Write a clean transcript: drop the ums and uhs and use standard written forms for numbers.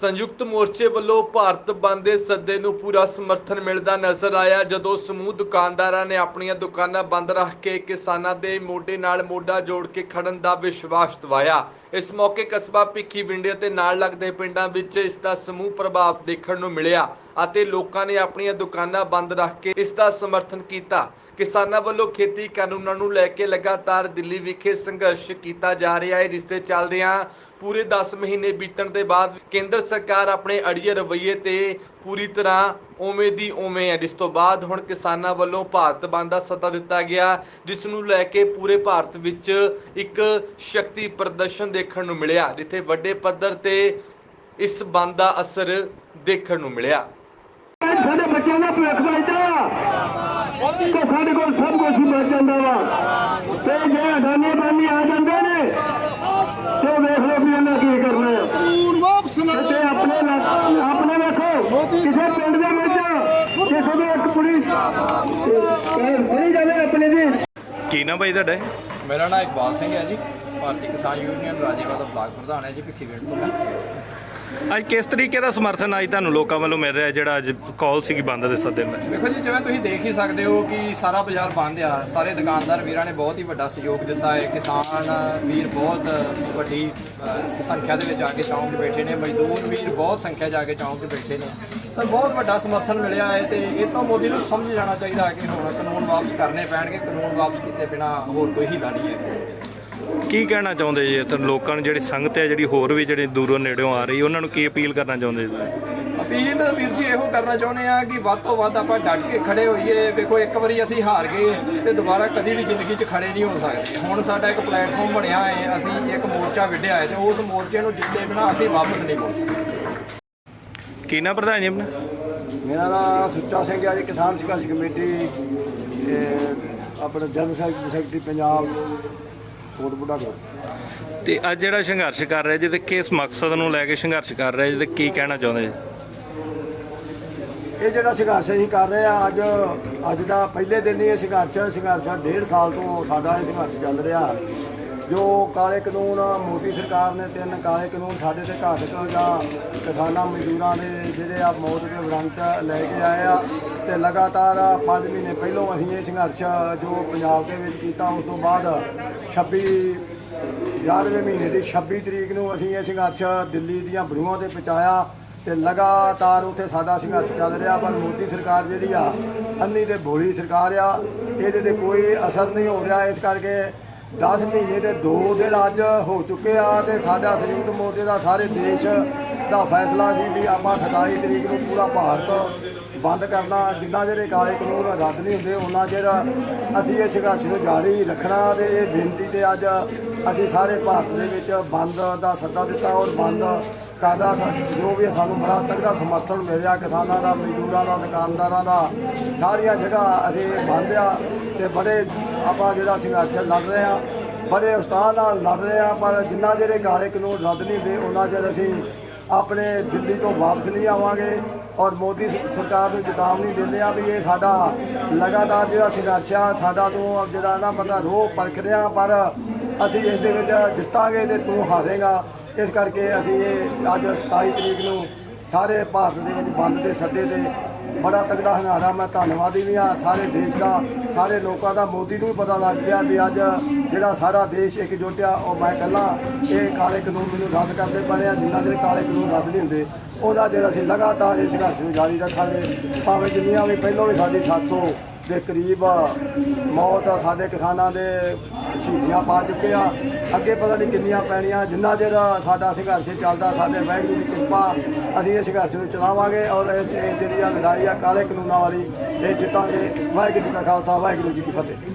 संयुक्त मोर्चे ਵੱਲੋਂ ਭਾਰਤ ਬੰਦ ਦੇ ਸੱਦੇ ਨੂੰ ਪੂਰਾ ਸਮਰਥਨ ਮਿਲਦਾ ਨਜ਼ਰ ਆਇਆ ਜਦੋਂ ਸਮੂਹ ਦੁਕਾਨਦਾਰਾਂ ਨੇ ਆਪਣੀਆਂ ਦੁਕਾਨਾਂ ਬੰਦ ਰੱਖ ਕੇ ਕਿਸਾਨਾਂ ਦੇ ਮੋਢੇ ਨਾਲ ਮੋਢਾ ਜੋੜ ਕੇ ਖੜਨ ਦਾ ਵਿਸ਼ਵਾਸ ਦਿਵਾਇਆ। ਇਸ ਮੌਕੇ ਕਸਬਾ ਭਿੱਖੀਵਿੰਡ ਅਤੇ ਨਾਲ ਲੱਗਦੇ ਪਿੰਡਾਂ ਵਿੱਚ ਇਸ ਦਾ ਸਮੂਹ ਪ੍ਰਭਾਵ ਦੇਖਣ ਨੂੰ ਮਿਲਿਆ ਅਤੇ ਲੋਕਾਂ ਨੇ ਆਪਣੀਆਂ ਦੁਕਾਨਾਂ ਬੰਦ ਰੱਖ ਕੇ ਇਸ ਦਾ ਸਮਰਥਨ ਕੀਤਾ। किसानों वालों खेती कानूनों नूं लैके लगातार दिल्ली विखे संघर्ष किया जा रहा है, जिसते चलदियां पूरे 10 महीने बीतण के बाद केंद्र सरकार अपने अड़िए रवैये ते पूरी तरह उवें दी उवें है, जिस तो बाद हुण किसानों वालों भारत बंद दा सद्दा दिता गया, जिस नूं लैके पूरे भारत विच एक शक्ति प्रदर्शन देखण नूं मिलिया, जिथे वड्डे पद्धर ते इस बंद दा असर देखण नूं मिलिया। साडे बच्चों दा भविख बचदा तो साडे कोल सब कुछ ही बच जांदा वा ते जे अडानी बानी आ जांदे ने ते वेख लो भी इन्हां की करना है कानून वापस लो ते अपने देखो किसे पिंड दे विच किसे दे एक पुलिस बड़ी जावे अपने दी ਕੀ ਨਾ ਭਾਈ ਤੁਹਾਡਾ? मेरा नाम इकबाल सिंह है जी, भारतीय किसान यूनियन राजेवाल का ब्लाक प्रधान है जी भिੱਖੀਵਿੰਡ ਤੋਂ मैं। ਅੱਜ ਕਿਸ ਤਰੀਕੇ ਦਾ ਸਮਰਥਨ ਅੱਜ ਤੁਹਾਨੂੰ ਲੋਕਾਂ ਵੱਲੋਂ ਮਿਲ ਰਿਹਾ ਜਿਹੜਾ ਅੱਜ ਕਾਲ ਸੀਗੀ ਬੰਦ ਦੇ ਸੱਦੇ ਨੂੰ? ਦੇਖੋ ਜੀ, ਜਿਵੇਂ ਤੁਸੀਂ ਦੇਖ ਹੀ ਸਕਦੇ ਹੋ ਕਿ ਸਾਰਾ ਬਾਜ਼ਾਰ ਬੰਦ ਆ, ਸਾਰੇ ਦੁਕਾਨਦਾਰ ਵੀਰਾਂ ਨੇ ਬਹੁਤ ਹੀ ਵੱਡਾ ਸਹਿਯੋਗ ਦਿੱਤਾ ਹੈ। ਕਿਸਾਨ ਵੀਰ ਬਹੁਤ ਵੱਡੀ ਸੰਖਿਆ ਦੇ ਵਿੱਚ ਆ ਕੇ ਚੌਂਕ 'ਚ ਬੈਠੇ ਨੇ, ਮਜ਼ਦੂਰ ਵੀਰ ਬਹੁਤ ਸੰਖਿਆ 'ਚ ਆ ਕੇ ਚੌਂਕ 'ਚ ਬੈਠੇ ਨੇ, ਤਾਂ ਬਹੁਤ ਵੱਡਾ ਸਮਰਥਨ ਮਿਲਿਆ ਹੈ। ਤੇ ਇਹ ਤਾਂ ਮੋਦੀ ਨੂੰ ਸਮਝ ਜਾਣਾ ਚਾਹੀਦਾ ਕਿ ਹੁਣ ਕਾਨੂੰਨ ਵਾਪਸ ਕਰਨੇ ਪੈਣਗੇ, ਕਾਨੂੰਨ ਵਾਪਸ ਕੀਤੇ ਬਿਨਾਂ ਹੋਰ ਕੋਈ ਹੀਲਾ ਨਹੀਂ ਹੈ। ਕੀ ਕਹਿਣਾ ਚਾਹੁੰਦੇ ਜੀ ਇੱਥੇ ਲੋਕਾਂ ਨੂੰ, ਜਿਹੜੀ ਸੰਗਤ ਹੈ ਜਿਹੜੀ ਹੋਰ ਵੀ ਜਿਹੜੇ ਦੂਰੋਂ ਨੇੜਿਓਂ ਆ ਰਹੀ, ਉਹਨਾਂ ਨੂੰ ਕੀ ਅਪੀਲ ਕਰਨਾ ਚਾਹੁੰਦੇ ਜੀ? ਅਪੀਲ ਵੀਰ ਜੀ ਇਹੋ ਕਰਨਾ ਚਾਹੁੰਦੇ ਆ ਕਿ ਵੱਧ ਤੋਂ ਵੱਧ ਆਪਾਂ ਡਟ ਕੇ ਖੜੇ ਹੋਈਏ। ਵੇਖੋ, ਇੱਕ ਵਾਰੀ ਅਸੀਂ ਹਾਰ ਗਏ ਤੇ ਦੁਬਾਰਾ ਕਦੀ ਵੀ ਜ਼ਿੰਦਗੀ 'ਚ ਖੜੇ ਨਹੀਂ ਹੋ ਸਕਦੇ। ਹੁਣ ਸਾਡਾ ਇੱਕ ਪਲੇਟਫਾਰਮ ਬਣਿਆ ਹੈ, ਅਸੀਂ ਇੱਕ ਮੋਰਚਾ ਵਿੱਢਿਆ ਹੈ ਤੇ ਉਸ ਮੋਰਚੇ ਨੂੰ ਜਿੱਤੇ ਬਿਨਾਂ ਅਸੀਂ ਵਾਪਸ ਨਹੀਂ ਮੁੜ ਸਕਦੇ। ਕੀ ਨਾ ਪ੍ਰਧਾਨ ਜੀ ਆਪਣਾ? मेरा नाम सुच्चा सिंह है जी, किसान संघर्ष कमेटी अपने जनरल सैकटरी पंजाब कोटबुढ़ा को। ਤੇ ਅੱਜ ਜਿਹੜਾ ਸੰਘਰਸ਼ ਕਰ ਰਿਹਾ ਜੀ ਤੇ ਕਿਸ ਮਕਸਦ ਨੂੰ ਲੈ ਕੇ ਸੰਘਰਸ਼ ਕਰ ਰਿਹਾ ਜੀ ਤੇ ਕੀ ਕਹਿਣਾ ਚਾਹੁੰਦੇ ਜੀ? ਇਹ ਜਿਹੜਾ ਸੰਘਰਸ਼ ਅਸੀਂ ਕਰ ਰਹੇ ਆ ਅੱਜ ਦਾ ਪਹਿਲੇ ਦਿਨ ਹੀ ਇਹ ਸੰਘਰਸ਼ 1.5 ਸਾਲ ਤੋਂ ਸਾਡਾ ਇਹ ਸੰਘਰਸ਼ ਚੱਲ ਰਿਹਾ। ਜੋ ਕਾਲੇ ਕਾਨੂੰਨ ਮੋਦੀ ਸਰਕਾਰ ਨੇ 3 ਕਾਲੇ ਕਾਨੂੰਨ ਸਾਡੇ ਤੇ ਘਾਤਕ ਜਾਂ ਕਿਸਾਨਾਂ ਮਜ਼ਦੂਰਾਂ ਦੇ ਜਿਹੜੇ ਆ ਮੌਤ ਦੇ ਵਾਰੰਟ ਲੈ ਕੇ ਆਏ ਆ ਤੇ ਲਗਾਤਾਰ 5 ਮਹੀਨੇ ਪਹਿਲੋਂ ਅਸੀਂ ਇਹ ਸੰਘਰਸ਼ ਜੋ ਪੰਜਾਬ ਦੇ ਵਿੱਚ ਕੀਤਾ। ਉਸ ਤੋਂ ਬਾਅਦ 11ਵੇਂ ਮਹੀਨੇ ਦੀ 26 ਤਰੀਕ ਨੂੰ ਅਸੀਂ ਇਹ ਸੰਘਰਸ਼ ਦਿੱਲੀ ਦੀਆਂ ਬਰੂਹਾਂ ਤੇ ਪਹੁੰਚਾਇਆ ਤੇ ਲਗਾਤਾਰ ਉੱਥੇ ਸਾਡਾ ਸੰਘਰਸ਼ ਚੱਲ ਰਿਹਾ। ਪਰ ਮੋਦੀ ਸਰਕਾਰ ਜਿਹੜੀ ਆ ਅੰਨੀ ਤੇ ਭੋਲੀ ਸਰਕਾਰ ਆ, ਇਹਦੇ ਤੇ ਕੋਈ ਅਸਰ ਨਹੀਂ ਹੋ ਰਿਹਾ। ਇਸ ਕਰਕੇ 10 ਮਹੀਨੇ ਦੇ 2 ਦਿਨ ਅੱਜ ਹੋ ਚੁੱਕੇ ਆ ਤੇ ਸਾਡਾ ਸੰਯੁਕਤ ਮੋਰਚੇ ਦਾ ਸਾਰੇ ਦੇਸ਼ ਦਾ ਫੈਸਲਾ ਸੀ ਵੀ ਆਪਾਂ 27 ਤਰੀਕ ਨੂੰ ਪੂਰਾ ਭਾਰਤ ਬੰਦ ਕਰਨਾ। ਜਿੰਨਾ ਚਿਰ ਇਹ ਕਾਲੇ ਕਾਨੂੰਨ ਰੱਦ ਨਹੀਂ ਹੁੰਦੇ ਉਹਨਾਂ ਚਿਰ ਅਸੀਂ ਇਹ ਸੰਘਰਸ਼ ਨੂੰ ਜਾਰੀ ਰੱਖਣਾ। ਤੇ ਇਹ ਬੇਨਤੀ ਤੇ ਅੱਜ ਅਸੀਂ ਸਾਰੇ ਭਾਰਤ ਦੇ ਵਿੱਚ ਬੰਦ ਦਾ ਸੱਦਾ ਦਿੱਤਾ ਔਰ ਬੰਦ ਕਰਦਾ ਜੋ ਵੀ ਸਾਨੂੰ ਬੜਾ ਤਗੜਾ ਸਮਰਥਨ ਮਿਲ ਰਿਹਾ ਕਿਸਾਨਾਂ ਦਾ, ਮਜ਼ਦੂਰਾਂ ਦਾ, ਦੁਕਾਨਦਾਰਾਂ ਦਾ, ਸਾਰੀਆਂ ਜਗ੍ਹਾ ਅਸੀਂ ਬੰਦ ਆ ਤੇ ਬੜੇ ਆਪਾਂ ਜਿਹੜਾ ਸੰਘਰਸ਼ ਲੜ ਰਹੇ ਆ, ਬੜੇ ਉਸਤਾਦ ਨਾਲ ਲੜ ਰਹੇ ਆ। ਪਰ ਜਿੰਨਾ ਜਿਹੜੇ ਕਾਲੇ ਕਾਨੂੰਨ ਰੱਦ ਨਹੀਂ ਹੁੰਦੇ ਉਹਨਾਂ ਚਿਰ ਅਸੀਂ ਆਪਣੇ ਦਿੱਲੀ ਤੋਂ ਵਾਪਸ ਨਹੀਂ ਆਵਾਂਗੇ ਔਰ ਮੋਦੀ ਸਰਕਾਰ ਨੂੰ ਚੇਤਾਵਨੀ ਦਿੰਦੇ ਆ ਵੀ ਇਹ ਸਾਡਾ ਲਗਾਤਾਰ ਜਿਹੜਾ ਸੰਘਰਸ਼ ਆ ਸਾਡਾ ਤੋਂ ਜਿਹੜਾ ਨਾ ਪਤਾ ਰੋਹ ਪਰਖ ਰਿਹਾ, ਪਰ ਅਸੀਂ ਇਸ ਦੇ ਵਿੱਚ ਜਿੱਤਾਂਗੇ ਤੇ ਤੂੰ ਹਾਰੇਗਾ। ਇਸ ਕਰਕੇ ਅਸੀਂ ਇਹ ਅੱਜ 27 ਤਰੀਕ ਨੂੰ ਸਾਰੇ ਭਾਰਤ ਦੇ ਵਿੱਚ ਬੰਦ ਦੇ ਸੱਦੇ ਤੇ ਬੜਾ ਤਗੜਾ ਹੰਗਾਰਾ। ਮੈਂ ਧੰਨਵਾਦੀ ਵੀ ਹਾਂ ਸਾਰੇ ਦੇਸ਼ ਦਾ, ਸਾਰੇ ਲੋਕਾਂ ਦਾ। ਮੋਦੀ ਨੂੰ ਵੀ ਪਤਾ ਲੱਗ ਗਿਆ ਵੀ ਅੱਜ ਜਿਹੜਾ ਸਾਰਾ ਦੇਸ਼ ਇਕਜੁੱਟ ਆ। ਉਹ ਮੈਂ ਇਕੱਲਾ ਇਹ ਕਾਲੇ ਕਾਨੂੰਨ ਮੈਨੂੰ ਰੱਦ ਕਰਦੇ ਪਏ ਆ। ਜਿੰਨਾ ਚਿਰ ਕਾਲੇ ਕਾਨੂੰਨ ਰੱਦ ਨਹੀਂ ਹੁੰਦੇ ਉਹਨਾਂ ਚਿਰ ਅਸੀਂ ਲਗਾਤਾਰ ਇਸ ਸੰਘਰਸ਼ ਨੂੰ ਜਾਰੀ ਰੱਖਾਂਗੇ। ਭਾਵੇਂ ਜਿੰਨੀਆਂ ਵੀ ਪਹਿਲਾਂ ਵੀ ਸਾਡੀ 700 ਦੇ ਕਰੀਬ ਮੌਤ ਸਾਡੇ ਕਿਸਾਨਾਂ ਦੇ ਸ਼ਹੀਦੀਆਂ ਪਾ ਚੁੱਕੇ ਆ, ਅੱਗੇ ਪਤਾ ਨਹੀਂ ਕਿੰਨੀਆਂ ਪੈਣੀਆਂ। ਜਿੰਨਾ ਚਿਰ ਸਾਡਾ ਸੰਘਰਸ਼ ਚੱਲਦਾ, ਸਾਡੇ ਵਾਹਿਗੁਰੂ ਦੀ ਕਿਰਪਾ, ਅਸੀਂ ਇਹ ਸੰਘਰਸ਼ ਨੂੰ ਚਲਾਵਾਂਗੇ ਔਰ ਇਹ ਜਿਹੜੀ ਆ ਲੜਾਈ ਆ ਕਾਲੇ ਕਾਨੂੰਨਾਂ ਵਾਲੀ ਇਹ ਜਿੱਤਾਂਗੇ। ਵਾਹਿਗੁਰੂ ਜੀ ਕਾ ਖਾਲਸਾ, ਵਾਹਿਗੁਰੂ ਜੀ ਕੀ ਫਤਿਹ।